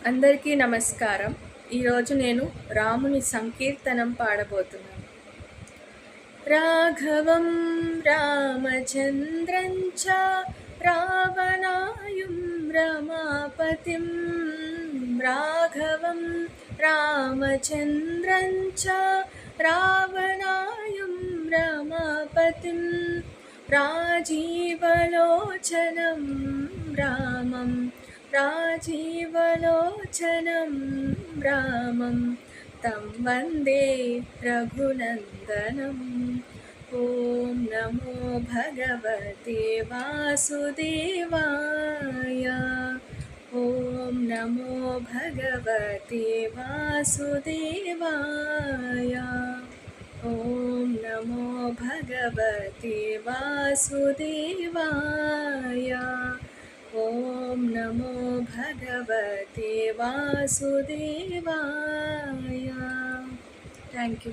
అందరికీ నమస్కారం. ఈరోజు నేను రాముని సంకీర్తనం పాడబోతున్నాను. రాఘవం రామచంద్రం చ రావణాయుం రమాపతిం రాఘవం రామచంద్రం చ రావణాయుం రమాపతిం రాజీవలోచనం రామం राजीवलोचनं रामं तं वन्दे रघुनन्दनम् ॐ नमो भगवते वासुदेवाय ॐ नमो भगवते वासुदेवाय ॐ नमो भगवते वासुदेवाय ॐ नमो भगवते वासुदेवाय। Thank you.